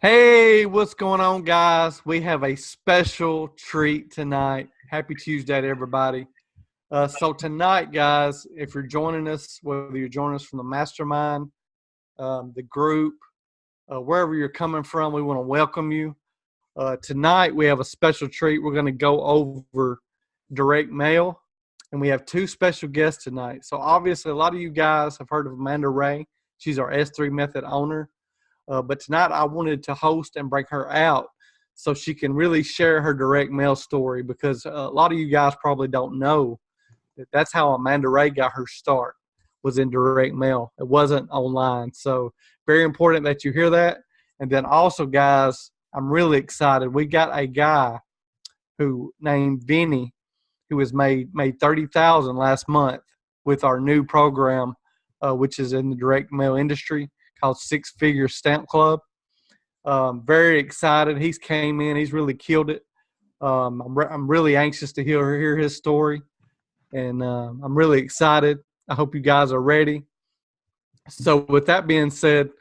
Hey, what's going on, guys? We have a special treat tonight. Happy Tuesday to everybody. So tonight, guys, if you're joining us, whether you're joining us from the mastermind, the group, wherever you're coming from, we want to welcome you. Tonight, we have a special treat. We're going to go over direct mail, and we have two special guests tonight. So obviously, a lot of you guys have heard of Amanda Wray. She's our S3 Method owner. But tonight I wanted to host and bring her out so she can really share her direct mail story, because a lot of you guys probably don't know that that's how Amanda Wray got her start, was in direct mail. It wasn't online. So very important that you hear that. And then also, guys, I'm really excited. We got a guy who named Vinny, who has made $30,000 last month with our new program, which is in the direct mail industry, called Six Figure Stamp Club. Very excited. He's came in. He's really killed it. I'm really anxious to hear his story, and I'm really excited. I hope you guys are ready. So with that being said,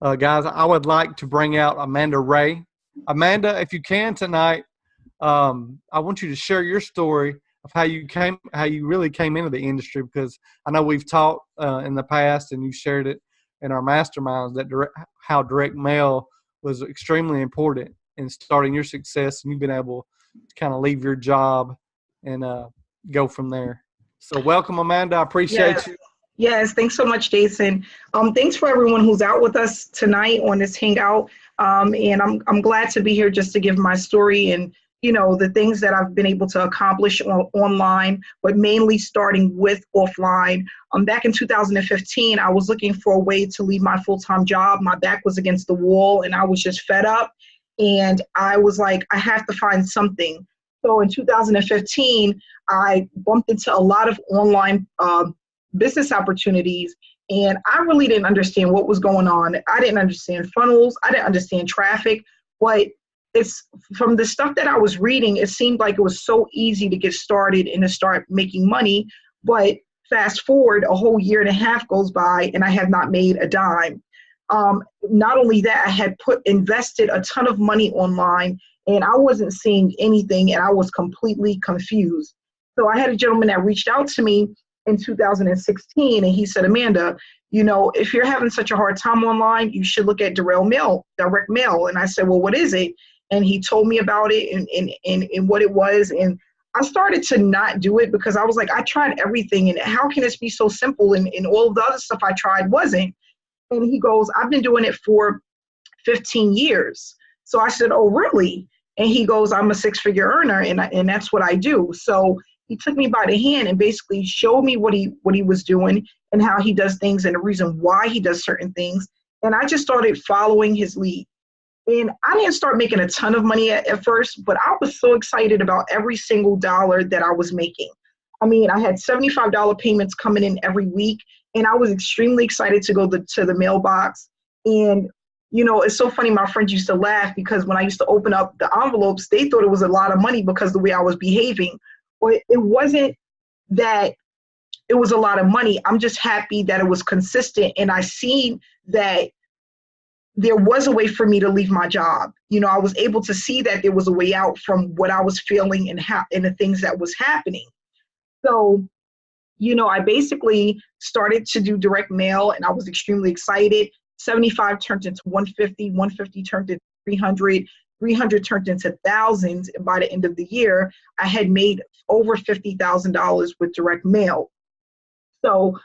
guys, I would like to bring out Amanda Wray. Amanda, if you can tonight, I want you to share your story of how you really came into the industry, because I know we've talked in the past, and you shared it in our masterminds, that how direct mail was extremely important in starting your success, and you've been able to kind of leave your job and go from there. So welcome, Amanda. I appreciate Yes, you. yes. Thanks so much, Jason. Thanks for everyone who's out with us tonight on this hangout. And I'm glad to be here just to give my story and the things that I've been able to accomplish online, but mainly starting with offline. Back in 2015, I was looking for a way to leave my full-time job. My back was against the wall, and I was just fed up. And I was like, I have to find something. So in 2015, I bumped into a lot of online business opportunities, and I really didn't understand what was going on. I didn't understand funnels. I didn't understand traffic, but it's from the stuff that I was reading, it seemed like it was so easy to get started and to start making money. But fast forward, a whole year and a half goes by, and I have not made a dime. Not only that, I had invested a ton of money online, and I wasn't seeing anything, and I was completely confused. So I had a gentleman that reached out to me in 2016, and he said, Amanda, if you're having such a hard time online, you should look at direct mail. And I said, well, what is it? And he told me about it and what it was. And I started to not do it because I was like, I tried everything, and how can this be so simple? And all of the other stuff I tried wasn't. And he goes, I've been doing it for 15 years. So I said, oh, really? And he goes, I'm a six-figure earner, and that's what I do. So he took me by the hand and basically showed me what he was doing and how he does things and the reason why he does certain things. And I just started following his lead. And I didn't start making a ton of money at first, but I was so excited about every single dollar that I was making. I mean, I had $75 payments coming in every week, and I was extremely excited to go to the mailbox. And, it's so funny. My friends used to laugh because when I used to open up the envelopes, they thought it was a lot of money because of the way I was behaving. But it wasn't that it was a lot of money. I'm just happy that it was consistent, and I seen that there was a way for me to leave my job. I was able to see that there was a way out from what I was feeling and the things that was happening. So, I basically started to do direct mail, and I was extremely excited. 75 turned into 150, 150 turned into 300, 300 turned into thousands. And by the end of the year, I had made over $50,000 with direct mail. So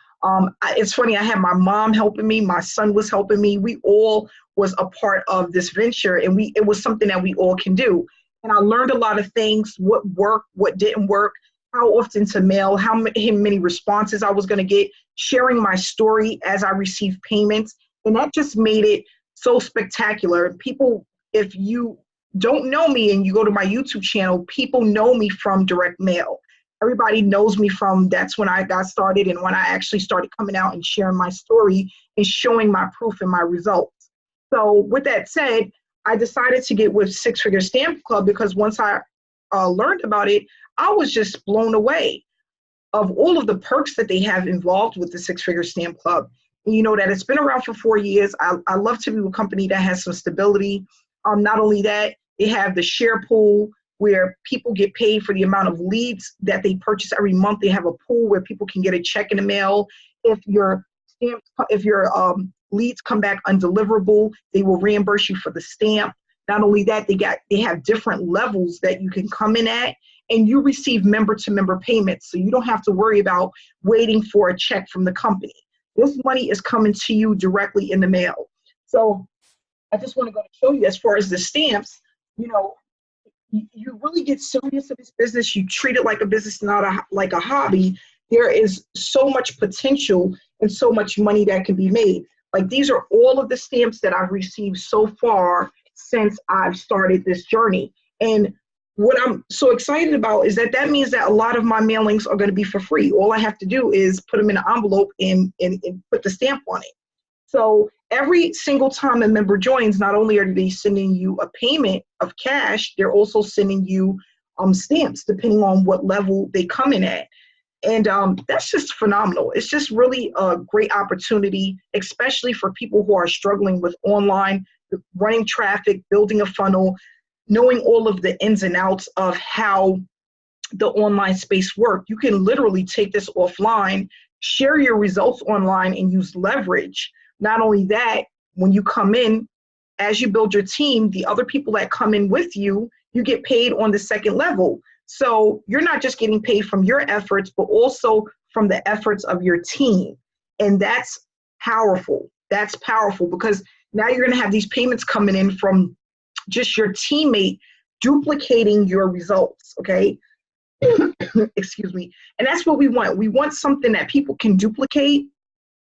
it's funny, I had my mom helping me, my son was helping me. We all was a part of this venture, and it was something that we all can do. And I learned a lot of things, what worked, what didn't work, how often to mail, how many responses I was going to get, sharing my story as I received payments. And that just made it so spectacular. People, if you don't know me and you go to my YouTube channel, people know me from direct mail. Everybody knows me from, that's when I got started and when I actually started coming out and sharing my story and showing my proof and my results. So with that said, I decided to get with Six Figure Stamp Club because once I learned about it, I was just blown away of all of the perks that they have involved with the Six Figure Stamp Club. And that it's been around for 4 years. I love to be with a company that has some stability. Not only that, they have the share pool where people get paid for the amount of leads that they purchase every month. They have a pool where people can get a check in the mail. If your leads come back undeliverable, they will reimburse you for the stamp. Not only that, they have different levels that you can come in at, and you receive member-to-member payments, so you don't have to worry about waiting for a check from the company. This money is coming to you directly in the mail. So I just want to go to show you, as far as the stamps, you really get serious in this business. You treat it like a business, not like a hobby. There is so much potential and so much money that can be made. Like, these are all of the stamps that I've received so far since I've started this journey. And what I'm so excited about is that means that a lot of my mailings are going to be for free. All I have to do is put them in an envelope and put the stamp on it. So every single time a member joins, not only are they sending you a payment of cash, they're also sending you stamps, depending on what level they come in at. And that's just phenomenal. It's just really a great opportunity, especially for people who are struggling with online, running traffic, building a funnel, knowing all of the ins and outs of how the online space work. You can literally take this offline, share your results online, and use leverage. Not only that, when you come in, as you build your team, the other people that come in with you, you get paid on the second level. So you're not just getting paid from your efforts, but also from the efforts of your team. And that's powerful. That's powerful, because now you're going to have these payments coming in from just your teammate duplicating your results, okay? Excuse me. And that's what we want. We want something that people can duplicate,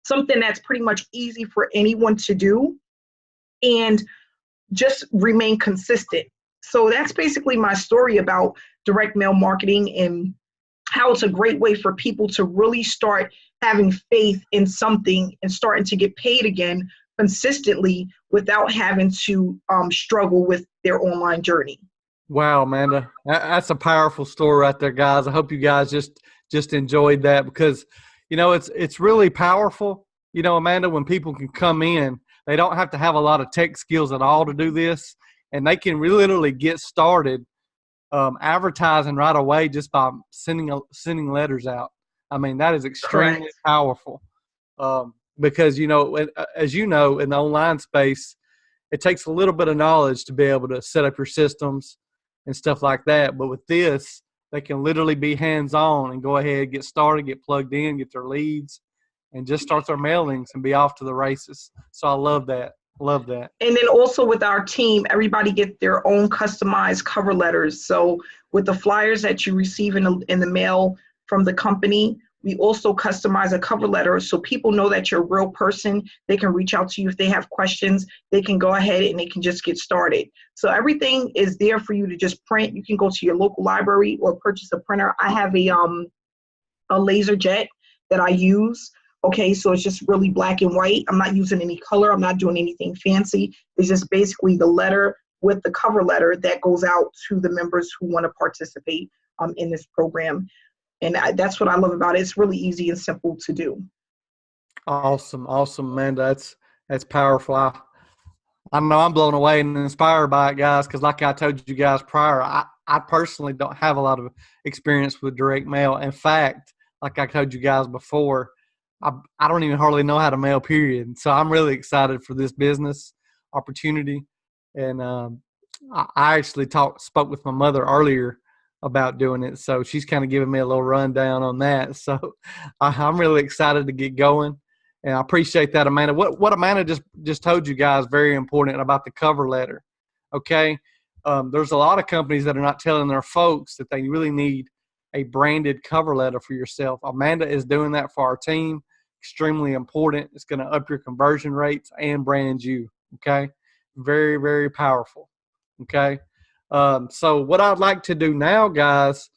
something that's pretty much easy for anyone to do, and just remain consistent. So that's basically my story about direct mail marketing and how it's a great way for people to really start having faith in something and starting to get paid again consistently without having to struggle with their online journey. Wow, Amanda, that's a powerful story right there, guys. I hope you guys just enjoyed that, because it's really powerful. Amanda, when people can come in, they don't have to have a lot of tech skills at all to do this, and they can literally get started advertising right away just by sending letters out. I mean, that is extremely Correct. powerful, because as you know, in the online space, it takes a little bit of knowledge to be able to set up your systems and stuff like that. But with this, they can literally be hands-on and go ahead, get started, get plugged in, get their leads, and just start their mailings and be off to the races. So I love that. Love that. And then also with our team, everybody get their own customized cover letters. So with the flyers that you receive in the mail from the company, we also customize a cover letter so people know that you're a real person. They can reach out to you if they have questions. They can go ahead and they can just get started. So everything is there for you to just print. You can go to your local library or purchase a printer. I have a laser jet that I use. Okay, so it's just really black and white. I'm not using any color. I'm not doing anything fancy. It's just basically the letter with the cover letter that goes out to the members who want to participate in this program. And that's what I love about it. It's really easy and simple to do. Awesome, Amanda. That's powerful. I know I'm blown away and inspired by it, guys, because like I told you guys prior, I personally don't have a lot of experience with direct mail. In fact, like I told you guys before, I don't even hardly know how to mail, period. So I'm really excited for this business opportunity. And I actually spoke with my mother earlier about doing it. So she's kind of giving me a little rundown on that. So I'm really excited to get going. And I appreciate that, Amanda. What Amanda just told you guys, very important about the cover letter. Okay. There's a lot of companies that are not telling their folks that they really need a branded cover letter for yourself. Amanda is doing that for our team. Extremely important. It's going to up your conversion rates and brand you. Okay. Very, very powerful. Okay. So what I'd like to do now, guys,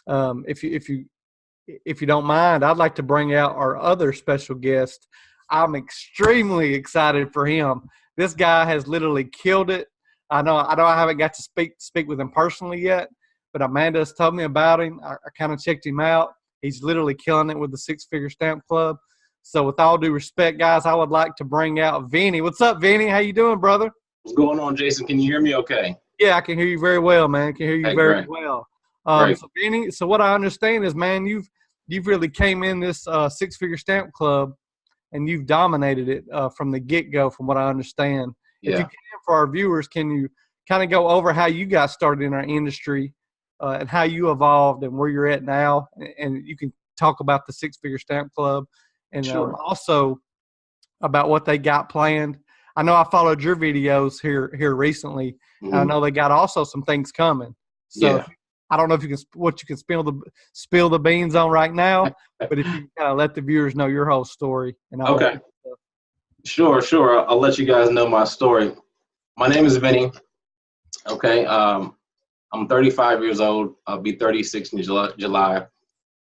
if you don't mind, I'd like to bring out our other special guest. I'm extremely excited for him. This guy has literally killed it. I know I haven't got to speak with him personally yet, but Amanda's told me about him. I kind of checked him out. He's literally killing it with the Six Figure Stamp Club. So with all due respect, guys, I would like to bring out Vinny. What's up, Vinny? How you doing, brother? What's going on, Jason? Can you hear me okay? Yeah, I can hear you very well, man. I can hear you Hey, very great. well. Great. So Vinny, so what I understand is, man, you've really came in this six-figure stamp club and you've dominated it from the get-go, from what I understand. If you Yeah. can, for our viewers, can you kind of go over how you got started in our industry and how you evolved and where you're at now? And you can talk about the six-figure stamp club and Sure. also about what they got planned. I know I followed your videos here recently. And I know they got also some things coming. So Yeah. I don't know if you can spill the beans on right now, but if you kind of let the viewers know your whole story. And Okay. Sure. I'll let you guys know my story. My name is Vinny. Okay. I'm 35 years old. I'll be 36 in July.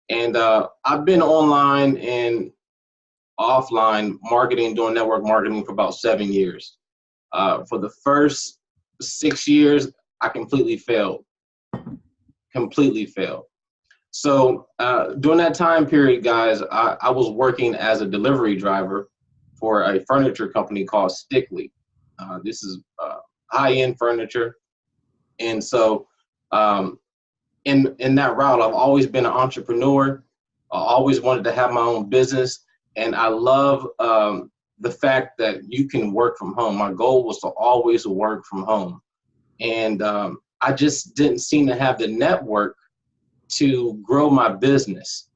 And I've been online and offline marketing, doing network marketing for about 7 years. For the first 6 years, I completely failed. So during that time period, guys, I was working as a delivery driver for a furniture company called Stickley. This is high-end furniture. And so in that route, I've always been an entrepreneur. I always wanted to have my own business. And I love the fact that you can work from home. My goal was to always work from home. And I just didn't seem to have the network to grow my business.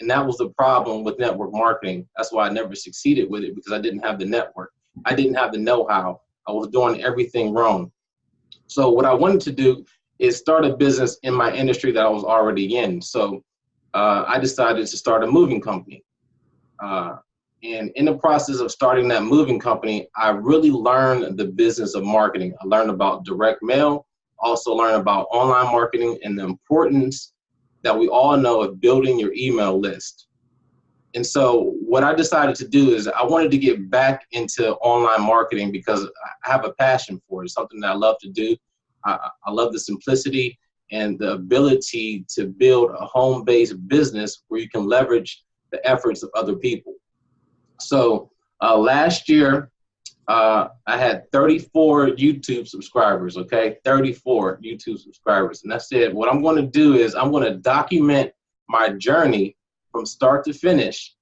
And that was the problem with network marketing. That's why I never succeeded with it, because I didn't have the network. I didn't have the know-how. I was doing everything wrong. So what I wanted to do is start a business in my industry that I was already in. So I decided to start a moving company. And in the process of starting that moving company, I really learned the business of marketing. I learned about direct mail, also learned about online marketing and the importance that we all know of building your email list. And so what I decided to do is I wanted to get back into online marketing because I have a passion for it. It's something that I love to do. I love the simplicity and the ability to build a home-based business where you can leverage the efforts of other people. So last year, I had 34 YouTube subscribers, okay? 34 YouTube subscribers. And I said, what I'm going to do is I'm going to document my journey from start to finish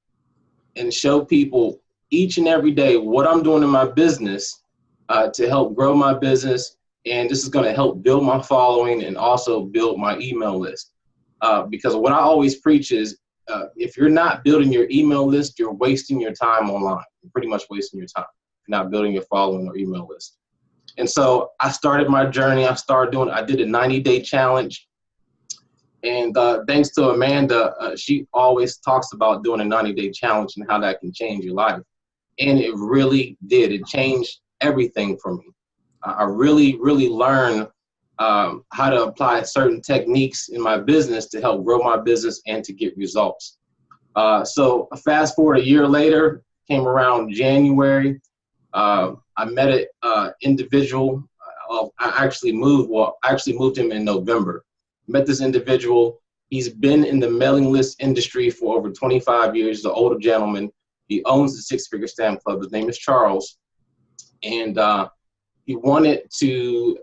and show people each and every day what I'm doing in my business to help grow my business. And this is going to help build my following and also build my email list. Because what I always preach is if you're not building your email list, you're wasting your time online. You're pretty much wasting your time. Not building your following or email list. And so I started my journey. I did a 90-day challenge. And thanks to Amanda, she always talks about doing a 90-day challenge and how that can change your life. And it really did. It changed everything for me. I really learned how to apply certain techniques in my business to help grow my business and to get results. So fast forward a year later, came around January. I met an individual. I actually moved him in November. Met this individual. He's been in the mailing list industry for over 25 years. He's an older gentleman. He owns the Six Figure Stamp Club. His name is Charles. And he wanted to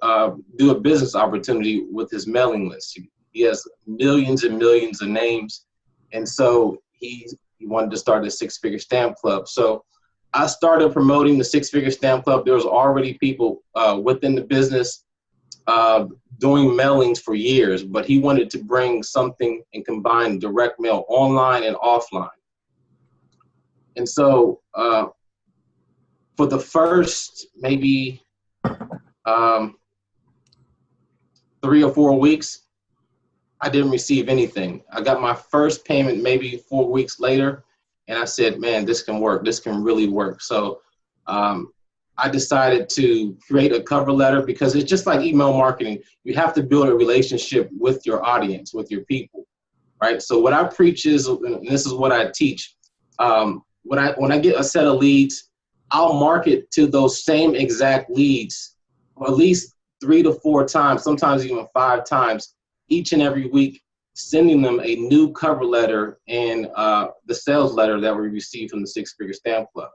do a business opportunity with his mailing list. He has millions and millions of names. And so he wanted to start a Six Figure Stamp Club. So I started promoting the Six Figure Stamp Club. There was already people within the business doing mailings for years, but he wanted to bring something and combine direct mail online and offline. And so for the first maybe 3 or 4 weeks, I didn't receive anything. I got my first payment maybe 4 weeks later. And I said, man, this can work. This can really work. So I decided to create a cover letter because it's just like email marketing. You have to build a relationship with your audience, with your people, right? So what I preach is, and this is what I teach, when I get a set of leads, I'll market to those same exact leads at least 3 to 4 times, sometimes even 5 times each and every week, sending them a new cover letter and the sales letter that we received from the Six Figure Stamp Club.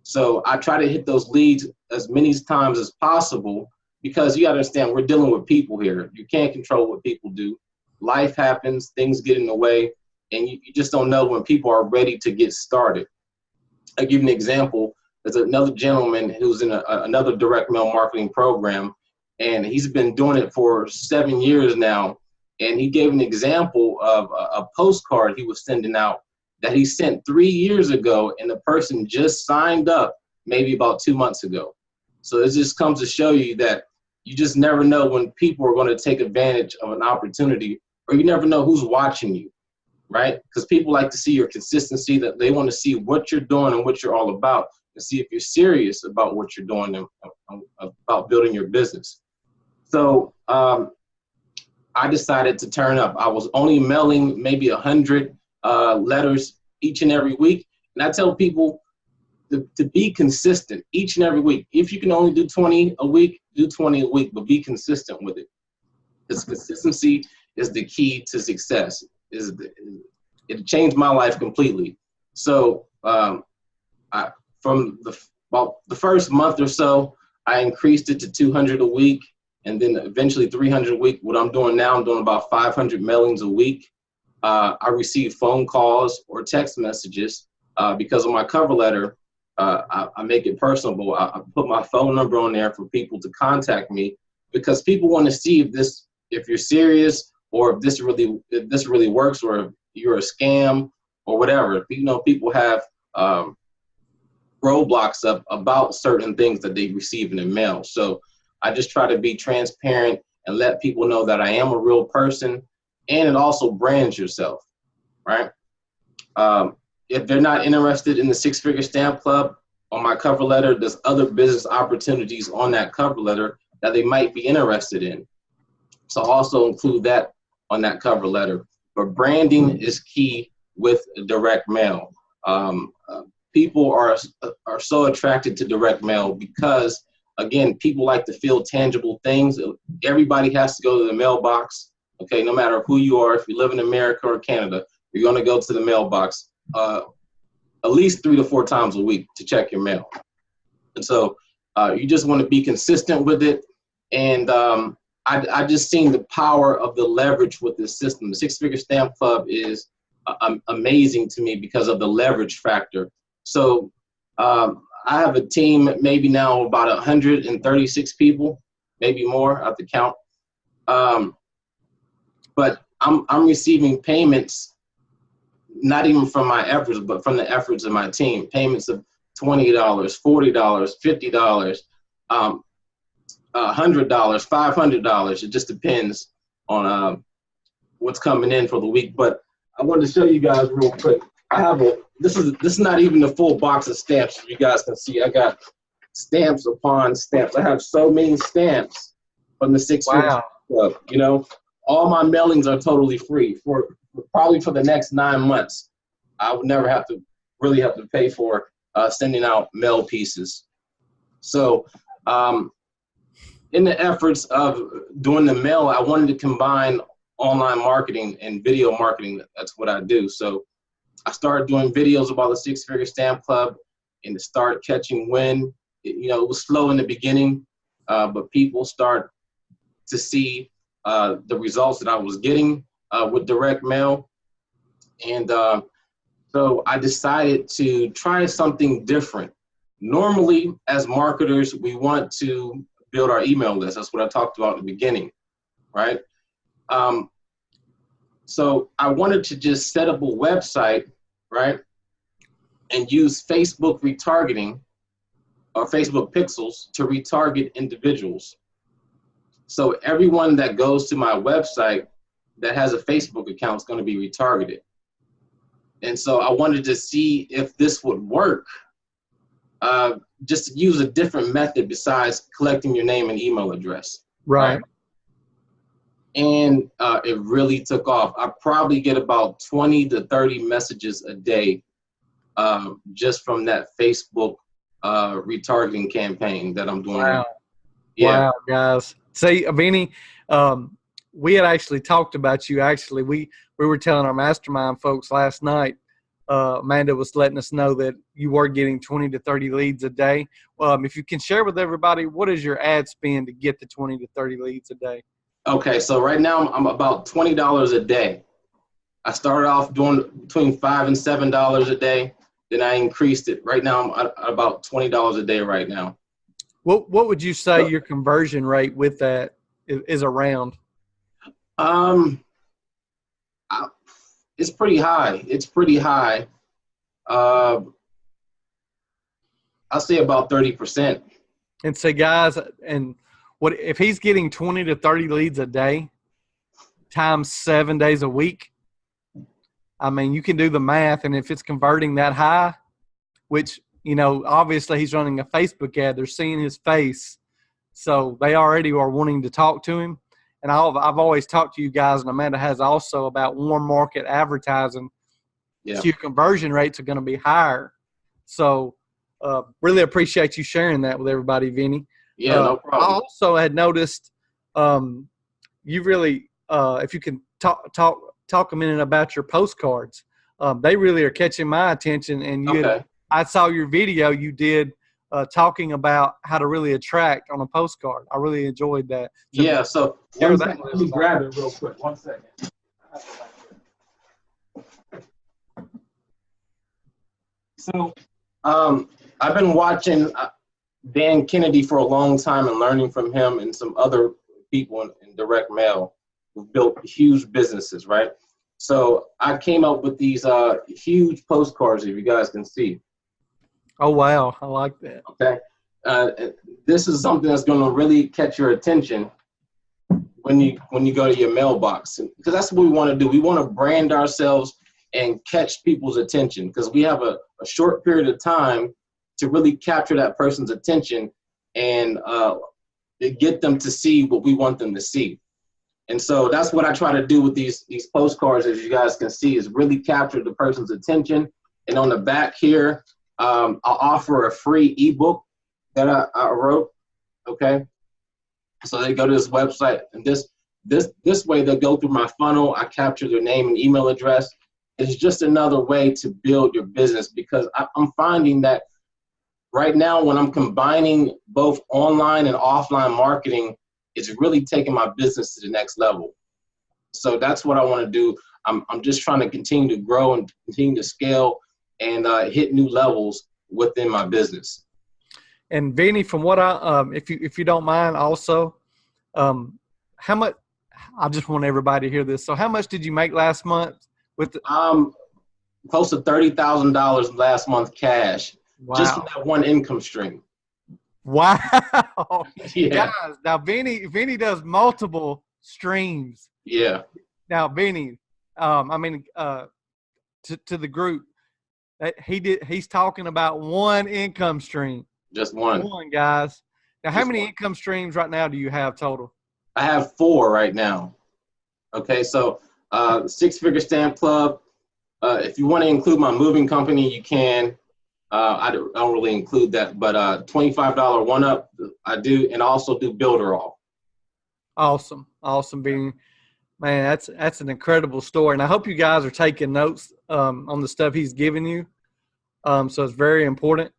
So I try to hit those leads as many times as possible, because you got to understand, we're dealing with people here. You can't control what people do. Life happens, things get in the way, and you just don't know when people are ready to get started. I'll give you an example. There's another gentleman who's in another direct mail marketing program, and he's been doing it for 7 years now. And he gave an example of a postcard he was sending out that he sent 3 years ago, and the person just signed up maybe about 2 months ago. So it just comes to show you that you just never know when people are going to take advantage of an opportunity, or you never know who's watching you, right? Because people like to see your consistency, that they want to see what you're doing and what you're all about, and see if you're serious about what you're doing and about building your business. So I decided to turn up. I was only mailing maybe 100 letters each and every week. And I tell people to be consistent each and every week. If you can only do 20 a week, do 20 a week, but be consistent with it. Because consistency is the key to success. It changed my life completely. So from about the first month or so, I increased it to 200 a week, and then eventually 300 a week. What I'm doing now, I'm doing about 500 mailings a week. I receive phone calls or text messages because of my cover letter. I make it personable. I put my phone number on there for people to contact me, because people want to see if you're serious, or if this really works, or if you're a scam or whatever. You know, people have roadblocks up about certain things that they receive in the mail. So I just try to be transparent and let people know that I am a real person, and it also brands yourself, right? If they're not interested in the Six-Figure Stamp Club, on my cover letter, there's other business opportunities on that cover letter that they might be interested in. So I'll also include that on that cover letter. But branding is key with direct mail. People are so attracted to direct mail because, again, people like to feel tangible things. Everybody has to go to the mailbox. Okay, no matter who you are, if you live in America or Canada, you're going to go to the mailbox at least 3 to 4 times a week to check your mail. And so you just want to be consistent with it. And I just seen the power of the leverage with this system. The Six-Figure Stamp Club is amazing to me because of the leverage factor. So I have a team maybe now about 136 people, maybe more, I have to count. But I'm receiving payments, not even from my efforts, but from the efforts of my team. Payments of $20, $40, $50, $100, $500. It just depends on what's coming in for the week. But I wanted to show you guys real quick. I have this is not even the full box of stamps. You guys can see I got stamps upon stamps. I have so many stamps from the Six-Figure Club. You know, all my mailings are totally free for probably for the next 9 months. I would never have to pay for sending out mail pieces. So in the efforts of doing the mail, I wanted to combine online marketing and video marketing. That's what I do. So I started doing videos about the Six-Figure Stamp Club, and it started catching wind. It was slow in the beginning, but people start to see the results that I was getting with direct mail. And so I decided to try something different. Normally, as marketers, we want to build our email list. That's what I talked about in the beginning, right? So I wanted to just set up a website, right, and use Facebook retargeting or Facebook pixels to retarget individuals. So everyone that goes to my website that has a Facebook account is going to be retargeted. And so I wanted to see if this would work, just to use a different method besides collecting your name and email address. Right. And it really took off. I probably get about 20 to 30 messages a day just from that Facebook retargeting campaign that I'm doing. Wow. Yeah. Wow, guys. See, Vinny, we had actually talked about you. Actually, we were telling our mastermind folks last night Amanda was letting us know that you were getting 20 to 30 leads a day. If you can share with everybody, what is your ad spend to get the 20 to 30 leads a day? Okay, so right now I'm about $20 a day. I started off doing between $5 and $7 a day. Then I increased it. Right now I'm at about $20 a day right now. What would you say your conversion rate with that is around? It's pretty high. It's pretty high. I'll say about 30%. And say, guys, and what if he's getting 20 to 30 leads a day times 7 days a week? I mean, you can do the math, and if it's converting that high, which, you know, obviously he's running a Facebook ad, they're seeing his face, so they already are wanting to talk to him. And I've always talked to you guys, and Amanda has also, about warm market advertising. Yeah. So your conversion rates are going to be higher. So really appreciate you sharing that with everybody, Vinny. Yeah, no problem. I also had noticed you really, if you can talk a minute about your postcards. They really are catching my attention. And I saw your video you did talking about how to really attract on a postcard. I really enjoyed that. So yeah, so let me grab it real quick. 1 second. So I've been watching Dan Kennedy for a long time and learning from him and some other people in direct mail who've built huge businesses, right? So I came up with these huge postcards, if you guys can see. Oh, wow. I like that. Okay. This is something that's going to really catch your attention when you go to your mailbox, because that's what we want to do. We want to brand ourselves and catch people's attention, because we have a short period of time to really capture that person's attention and get them to see what we want them to see. And so that's what I try to do with these postcards, as you guys can see, is really capture the person's attention. And on the back here, I'll offer a free ebook that I wrote. Okay. So they go to this website, and this way they'll go through my funnel. I capture their name and email address. It's just another way to build your business, because I'm finding that right now, when I'm combining both online and offline marketing, it's really taking my business to the next level. So that's what I want to do. I'm just trying to continue to grow and continue to scale and hit new levels within my business. And Vinny, from what if you don't mind, also, how much? I just want everybody to hear this. So, how much did you make last month with the? Close to $30,000 last month cash. Wow. Just from that one income stream. Wow. Yeah. Guys, now Vinny does multiple streams. Yeah. Now Vinny, to the group, he's talking about one income stream. Just one. One, guys. Now, how many income streams right now do you have total? I have 4 right now. Okay, so 6-figure stamp club. If you want to include my moving company, you can. I don't really include that, but $25 one-up I do, and also do builder all. Awesome, Vinny. Man, that's an incredible story, and I hope you guys are taking notes on the stuff he's giving you. So it's very important.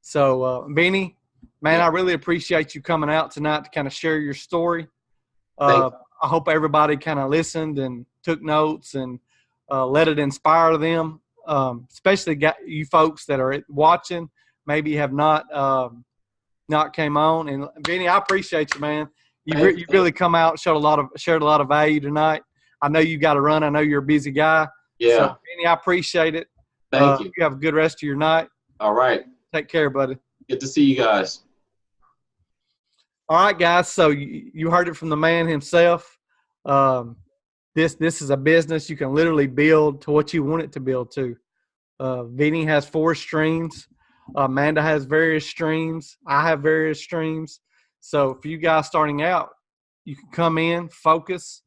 So, Vinny, man, I really appreciate you coming out tonight to kind of share your story. I hope everybody kind of listened and took notes and let it inspire them. Especially you folks that are watching, maybe have not came on. And Vinny, I appreciate you, man. You really come out, shared a lot of value tonight. I know you got to run. I know you're a busy guy. Yeah. So, Vinny, I appreciate it. Thank you. You have a good rest of your night. All right. Take care, buddy. Good to see you guys. All right, guys. So you heard it from the man himself. This is a business you can literally build to what you want it to build to. Vinny has 4 streams. Amanda has various streams. I have various streams. So for you guys starting out, you can come in, focus,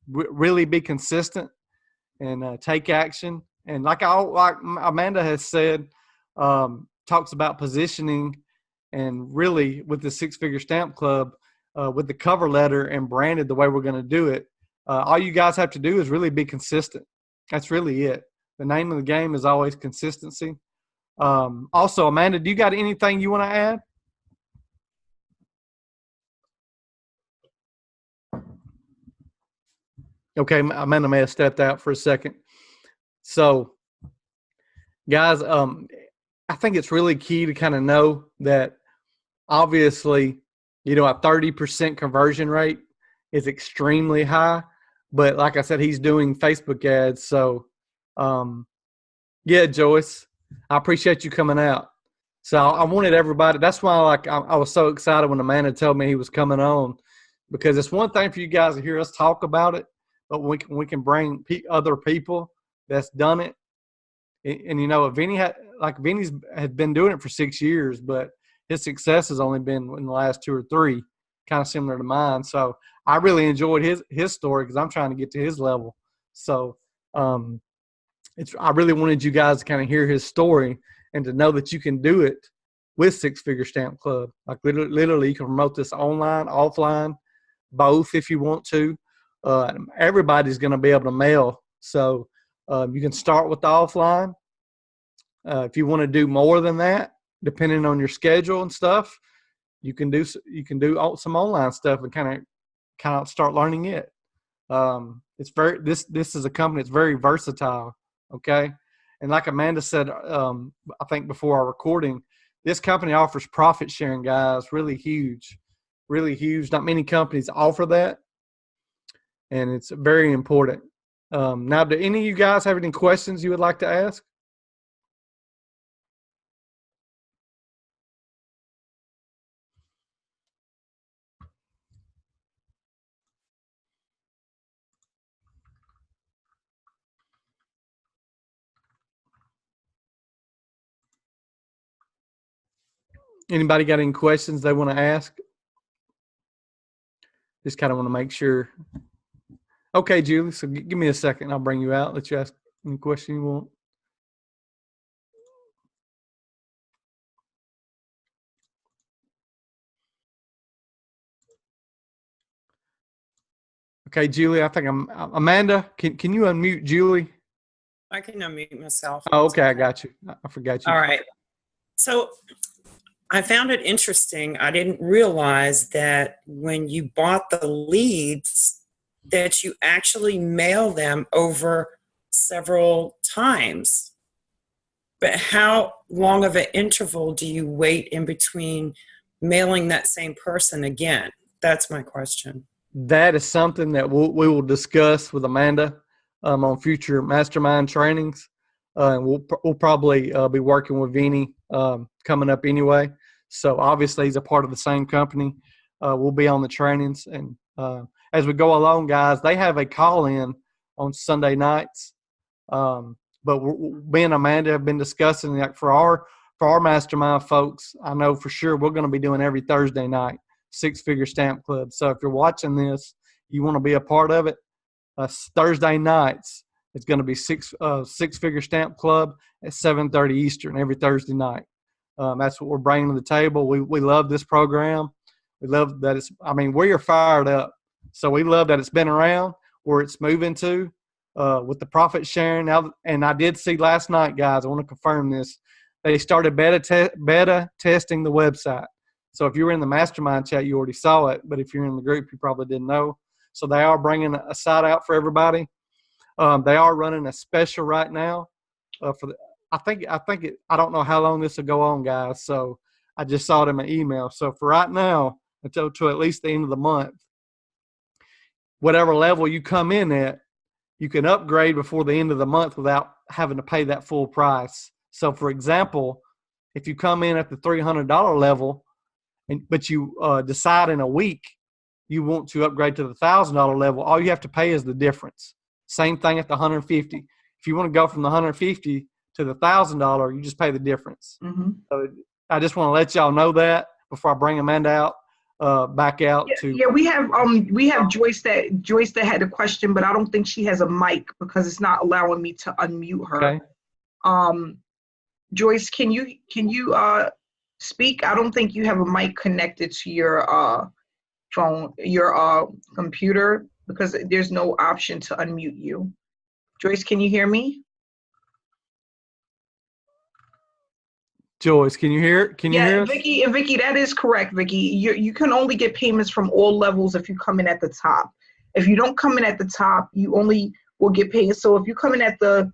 really be consistent, and take action. And like Amanda has said, talks about positioning, and really with the 6-figure stamp club, with the cover letter and branded the way we're going to do it. All you guys have to do is really be consistent. That's really it. The name of the game is always consistency. Also, Amanda, do you got anything you want to add? Okay, Amanda may have stepped out for a second. So, guys, I think it's really key to kind of know that obviously, a 30% conversion rate is extremely high. But like I said, he's doing Facebook ads. So, yeah, Joyce, I appreciate you coming out. So I wanted everybody. That's why I was so excited when Amanda told me he was coming on, because it's one thing for you guys to hear us talk about it, but we can bring other people that's done it. And Vinny's had been doing it for 6 years, but his success has only been in the last 2 or 3, kind of similar to mine. So I really enjoyed his story because I'm trying to get to his level. So I really wanted you guys to kind of hear his story and to know that you can do it with Six Figure Stamp Club. Like literally you can promote this online, offline, both if you want to. Everybody's going to be able to mail. So you can start with the offline. If you want to do more than that, depending on your schedule and stuff, you can do some online stuff and kind of start learning it. This is a company that's very versatile. Okay. And like Amanda said, I think before our recording, this company offers profit sharing, guys, really huge. Not many companies offer that. And it's very important. Now, do any of you guys have any questions you would like to ask? Anybody got any questions they want to ask? Just kind of want to make sure. Okay, Julie, so give me a second. I'll bring you out. Let you ask any question you want. Okay, Julie, I think Amanda, can you unmute Julie? I can unmute myself. Oh, okay, I got you. I forgot you. All right. So I found it interesting. I didn't realize that when you bought the leads that you actually mail them over several times. But how long of an interval do you wait in between mailing that same person again? That's my question. That is something that we will discuss with Amanda on future mastermind trainings. And we'll probably be working with Vinny coming up anyway. So obviously he's a part of the same company. We'll be on the trainings. And as we go along, guys, they have a call-in on Sunday nights. But me and Amanda have been discussing, like for our mastermind folks, I know for sure we're going to be doing every Thursday night, Six Figure Stamp Club. So if you're watching this, you want to be a part of it, Thursday nights, it's going to be Six Figure Stamp Club at 7:30 Eastern every Thursday night. That's what we're bringing to the table. We love this program. We love that we are fired up. So we love that it's been around, where it's moving to with the profit sharing. Now, and I did see last night, guys, I want to confirm this, they started beta testing the website. So if you were in the mastermind chat, you already saw it. But if you're in the group, you probably didn't know. So they are bringing a site out for everybody. They are running a special right now I don't know how long this will go on, guys. So I just saw it in my email. So for right now, until to at least the end of the month, whatever level you come in at, you can upgrade before the end of the month without having to pay that full price. So for example, if you come in at the $300 level, but you decide in a week you want to upgrade to the $1,000 level, all you have to pay is the difference. Same thing at the $150. If you want to go from the $150 to the $1,000, you just pay the difference. Mm-hmm. So I just want to let y'all know that before I bring Amanda out, back out. Yeah, we have Joyce that had a question, but I don't think she has a mic because it's not allowing me to unmute her. Okay. Joyce, can you speak? I don't think you have a mic connected to your phone, your computer, because there's no option to unmute you. Joyce, can you hear me? Joyce, can you hear? Can you hear us? Vicky, that is correct, Vicky. You can only get payments from all levels if you come in at the top. If you don't come in at the top, you only will get paid. So if you come in at the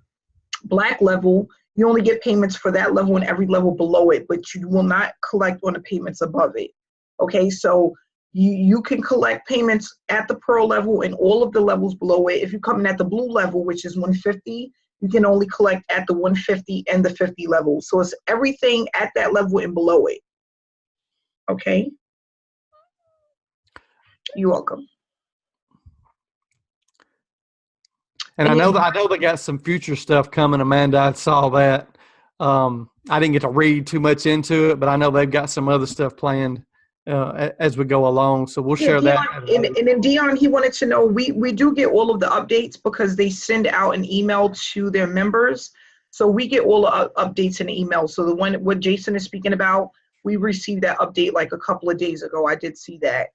black level, you only get payments for that level and every level below it, but you will not collect on the payments above it. Okay, so you can collect payments at the pearl level and all of the levels below it. If you come in at the blue level, which is 150, you can only collect at the 150 and the 50 level. So it's everything at that level and below it. Okay? You're welcome. And I know they got some future stuff coming, Amanda. I saw that. I didn't get to read too much into it, but I know they've got some other stuff planned as we go along. So we'll share Dion, that. And then Dion, he wanted to know, we do get all of the updates because they send out an email to their members. So we get all the updates in the email. So the one what Jason is speaking about, we received that update like a couple of days ago. I did see that.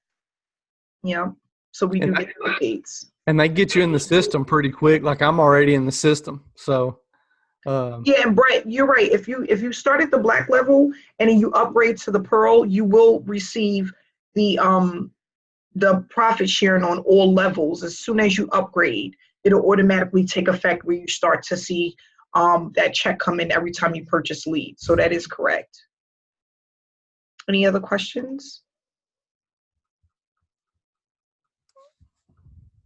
Yeah. So we do get the updates. And they get you in the system pretty quick. Like I'm already in the system. So yeah, and Brett, you're right. If you start at the black level and then you upgrade to the pearl, you will receive the profit sharing on all levels. As soon as you upgrade, it'll automatically take effect where you start to see that check come in every time you purchase leads. So that is correct. Any other questions?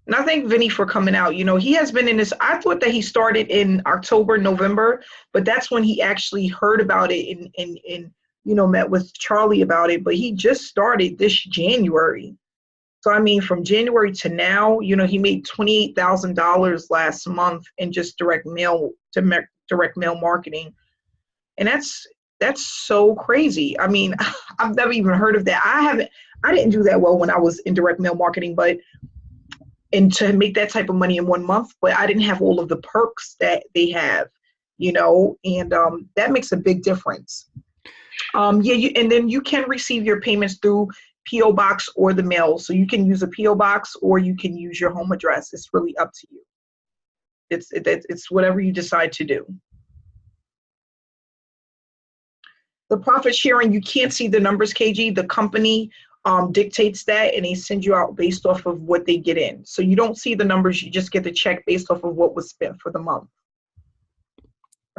And I thank Vinny for coming out. You know, he has been in this. I thought that he started in October, November, but that's when he actually heard about it and you know, met with Charlie about it. But he just started this January. So, I mean, from January to now, you know, he made $28,000 last month in just direct mail marketing. And that's so crazy. I mean, I've never even heard of that. I didn't do that well when I was in direct mail marketing, and to make that type of money in 1 month, but I didn't have all of the perks that they have, you know, and that makes a big difference. And then you can receive your payments through P.O. Box or the mail. So you can use a P.O. Box or you can use your home address. It's really up to you. It's whatever you decide to do. The profit sharing, you can't see the numbers, KG. The company dictates that and they send you out based off of what they get in. So you don't see the numbers, you just get the check based off of what was spent for the month.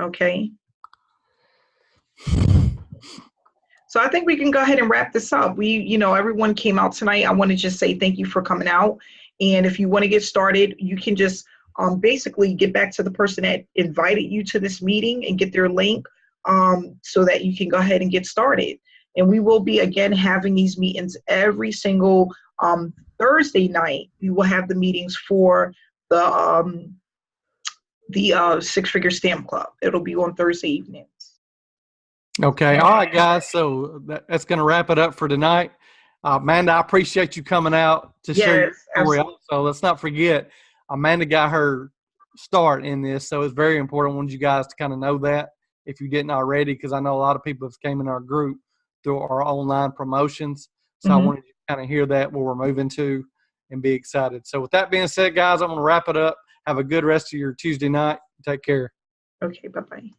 Okay. So I think we can go ahead and wrap this up. Everyone came out tonight. I want to just say thank you for coming out. And if you want to get started, you can just basically get back to the person that invited you to this meeting and get their link so that you can go ahead and get started. And we will be, again, having these meetings every single Thursday night. We will have the meetings for the Six Figure Stamp Club. It'll be on Thursday evenings. Okay. All right, guys. So that's going to wrap it up for tonight. Amanda, I appreciate you coming out to share your story. Also, let's not forget, Amanda got her start in this, so it's very important. I wanted you guys to kind of know that if you didn't already, because I know a lot of people have came in our group through our online promotions. So I wanted you to kind of hear that where we're moving to and be excited. So with that being said, guys, I'm going to wrap it up. Have a good rest of your Tuesday night. Take care. Okay, bye-bye.